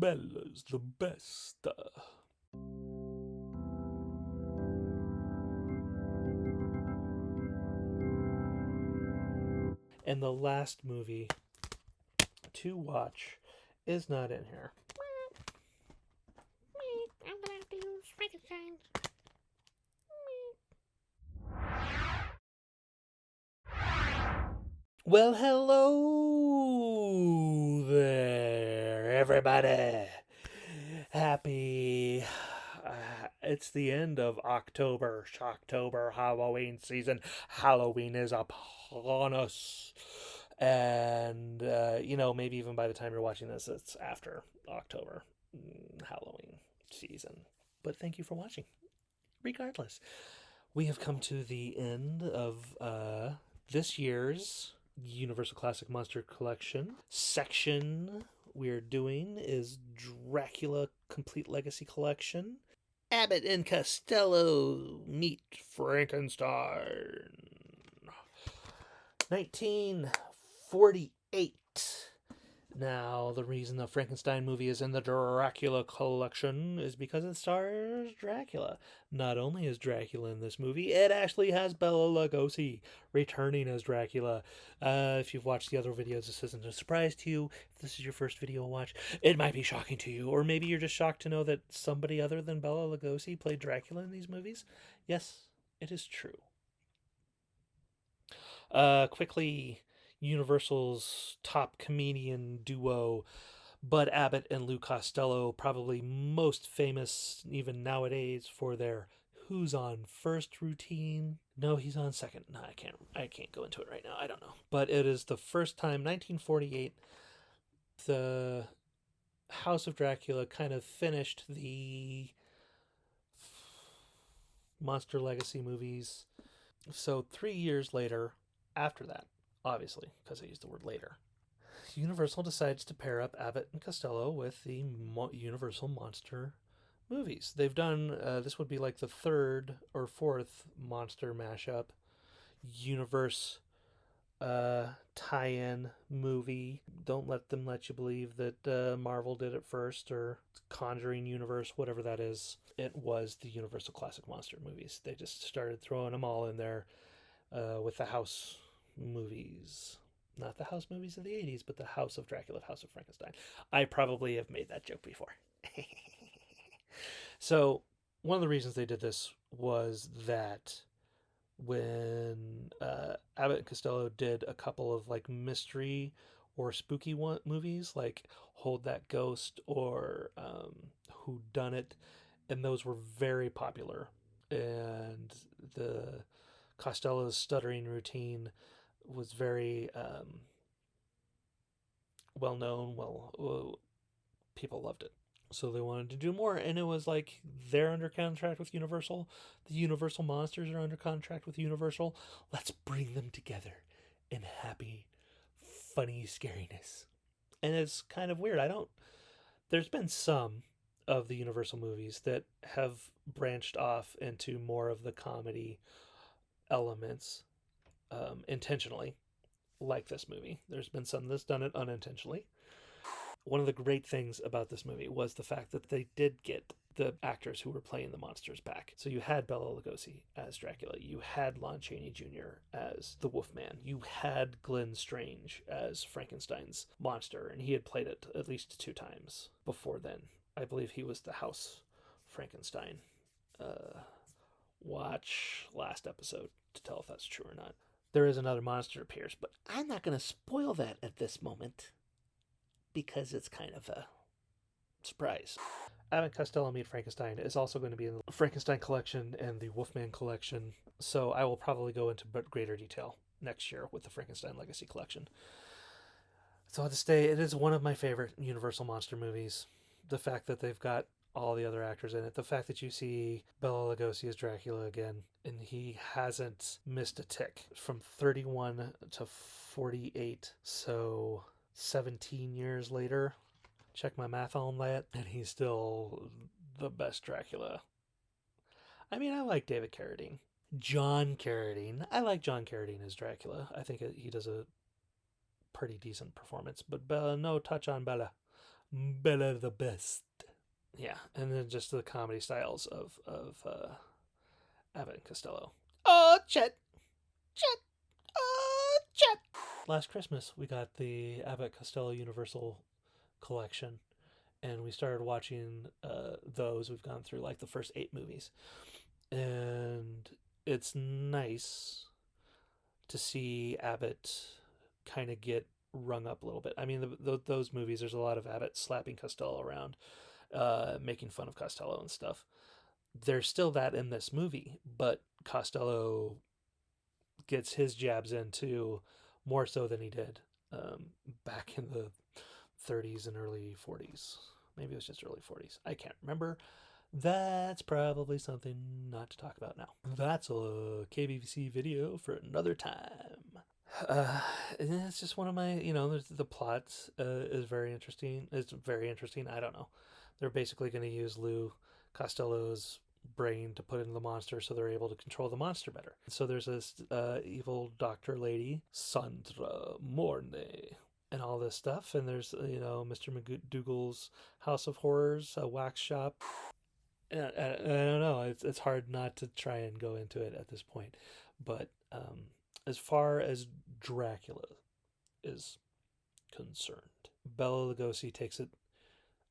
Bela's the best. And the last movie to watch is not in here. I'm gonna have to use Frankenstein. Well, hello there, everybody. Happy. It's the end of October, Shocktober, Halloween season. Halloween is upon us. And, maybe even by the time you're watching this, it's after October, Halloween season. But thank you for watching. Regardless, we have come to the end of this year's Universal Classic Monster Collection section. We're doing is Dracula Complete Legacy Collection. Abbott and Costello Meet Frankenstein. 1948. Now, the reason the Frankenstein movie is in the Dracula collection is because it stars Dracula. Not only is Dracula in this movie, it actually has Bela Lugosi returning as Dracula. If you've watched the other videos, this isn't a surprise to you. If this is your first video watch, it might be shocking to you. Or maybe you're just shocked to know that somebody other than Bela Lugosi played Dracula in these movies. Yes, it is true. Quickly, Universal's top comedian duo, Bud Abbott and Lou Costello, probably most famous even nowadays for their "Who's on First" routine. No, he's on second. No, I can't go into it right now. I don't know. But it is the first time, 1948, the House of Dracula kind of finished the Monster Legacy movies. So 3 years later, after that, obviously, because I used the word later, Universal decides to pair up Abbott and Costello with the Universal Monster movies. They've done, this would be like the third or fourth monster mashup universe tie-in movie. Don't let them let you believe that Marvel did it first, or Conjuring Universe, whatever that is. It was the Universal Classic Monster movies. They just started throwing them all in there with the House movies. Not the House movies of the 80s, but the House of Dracula, House of Frankenstein. I probably have made that joke before. So, one of the reasons they did this was that when Abbott and Costello did a couple of like mystery or spooky movies, like Hold That Ghost or Who Done It, and those were very popular. And the Costello's stuttering routine was very well known. People loved it. So they wanted to do more, and it was like they're under contract with Universal. The Universal Monsters are under contract with Universal. Let's bring them together in happy, funny scariness. And it's kind of weird. There's been some of the Universal movies that have branched off into more of the comedy elements intentionally, like this movie. There's been some that's done it unintentionally. One of the great things about this movie was the fact that they did get the actors who were playing the monsters back. So you had Bela Lugosi as Dracula, you had Lon Chaney Jr. as the Wolfman, you had Glenn Strange as Frankenstein's monster, and he had played it at least 2 times before then. I believe he was the House Frankenstein. Watch last episode to tell if that's true or not. There is another monster appears, but I'm not going to spoil that at this moment because it's kind of a surprise. Abbott Costello Meet Frankenstein is also going to be in the Frankenstein collection and the Wolfman collection, so I will probably go into greater detail next year with the Frankenstein Legacy collection. So to stay, it is one of my favorite Universal monster movies. The fact that they've got all the other actors in it, the fact that you see Bela Lugosi as Dracula again, and he hasn't missed a tick from 31 to 48, so 17 years later. Check my math on that, and he's still the best Dracula. I mean, I like David Carradine. John Carradine. I like John Carradine as Dracula. I think he does a pretty decent performance, but Bella, no touch on Bella. Bela the best. Yeah, and then just the comedy styles of Abbott and Costello. Oh, Chet, Chet, oh, Chet. Last Christmas, we got the Abbott Costello Universal Collection, and we started watching those. We've gone through like the first 8 movies, and it's nice to see Abbott kind of get rung up a little bit. I mean, those movies, there's a lot of Abbott slapping Costello around, making fun of Costello and stuff. There's still that in this movie, but Costello gets his jabs in too, more so than he did back in the 30s and early 40s. Maybe it was just early 40s. I can't remember. That's probably something not to talk about now. That's a KBVC video for another time. It's just one of my, the plot is very interesting. It's very interesting. I don't know. They're basically going to use Lou Costello's brain to put into the monster so they're able to control the monster better. So there's this evil doctor lady, Sandra Morne, and all this stuff. And there's, Mr. McDougal's House of Horrors, a wax shop. I don't know. It's hard not to try and go into it at this point. But as far as Dracula is concerned, Bela Lugosi takes it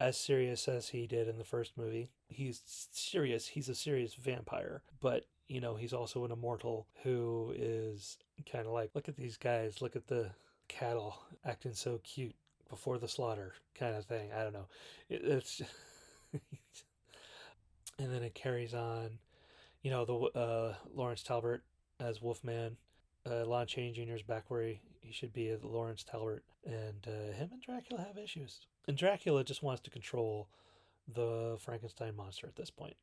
as serious as he did in the first movie. He's serious. He's a serious vampire. But, he's also an immortal who is kind of like, look at these guys. Look at the cattle acting so cute before the slaughter kind of thing. I don't know. It's and then it carries on, the Lawrence Talbot as Wolfman. Lon Chaney Jr. is back where he should be as Lawrence Talbot. And him and Dracula have issues. And Dracula just wants to control the Frankenstein monster at this point.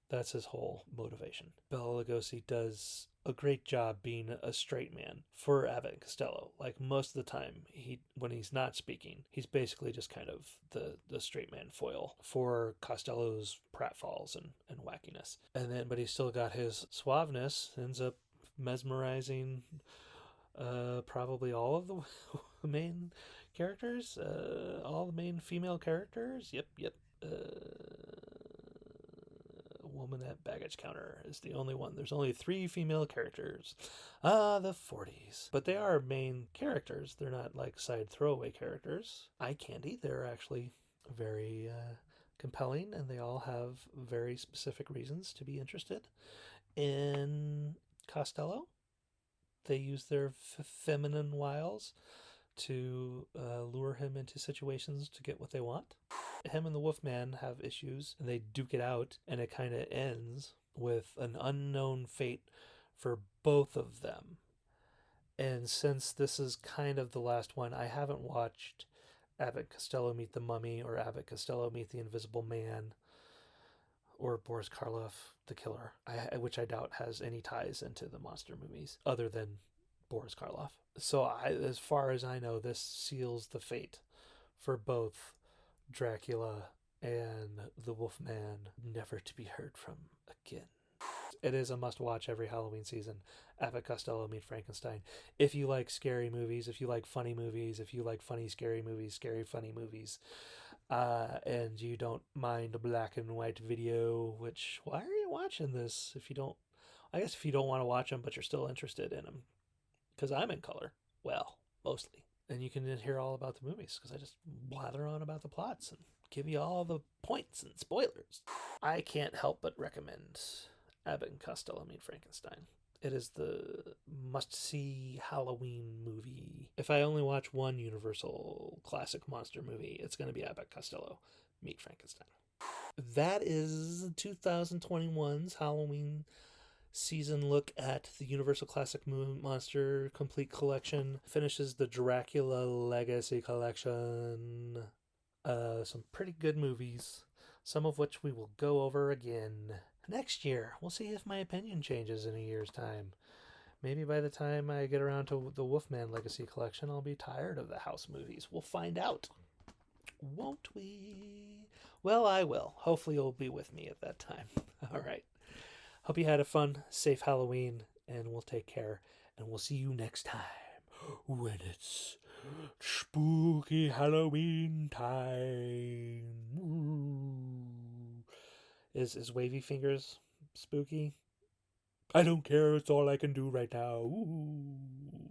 That's his whole motivation. Bela Lugosi does a great job being a straight man for Abbott and Costello. Like most of the time, when he's not speaking, he's basically just kind of the straight man foil for Costello's pratfalls and wackiness. But he's still got his suaveness. Ends up mesmerizing probably all of the main characters, all the main female characters. Yep. Woman at baggage counter is the only one. There's only 3 female characters. The 40s. But they are main characters. They're not like side throwaway characters. Eye candy. They're actually very compelling, and they all have very specific reasons to be interested in Costello. They use their feminine wiles to lure him into situations to get what they want. Him and the Wolfman have issues, and they duke it out, and it kind of ends with an unknown fate for both of them. And since this is kind of the last one, I haven't watched Abbott Costello Meet the Mummy or Abbott Costello Meet the Invisible Man or Boris Karloff, the Killer, which I doubt has any ties into the monster movies other than Boris Karloff. So as far as I know, this seals the fate for both Dracula and the Wolfman, never to be heard from again. It is a must-watch every Halloween season. Abbott Costello Meet Frankenstein. If you like scary movies, if you like funny movies, if you like funny scary movies, scary funny movies, and you don't mind a black and white video, which, why are you watching this if you don't? I guess if you don't want to watch them, but you're still interested in them, because I'm in color. Well, mostly. And you can hear all about the movies, because I just blather on about the plots and give you all the points and spoilers. I can't help but recommend Abbott and Costello Meet Frankenstein. It is the must-see Halloween movie. If I only watch one Universal classic monster movie, it's going to be Abbott Costello Meet Frankenstein. That is 2021's Halloween season look at the Universal Classic Monster Complete Collection. Finishes the Dracula Legacy Collection. Some pretty good movies, some of which we will go over again next year. We'll see if my opinion changes in a year's time. Maybe by the time I get around to the Wolfman Legacy Collection, I'll be tired of the house movies. We'll find out. Won't we? Well, I will. Hopefully you'll be with me at that time. All right. Hope you had a fun, safe Halloween, and we'll take care, and we'll see you next time when it's Spooky Halloween time. Ooh. Is Wavy Fingers spooky? I don't care, it's all I can do right now. Ooh.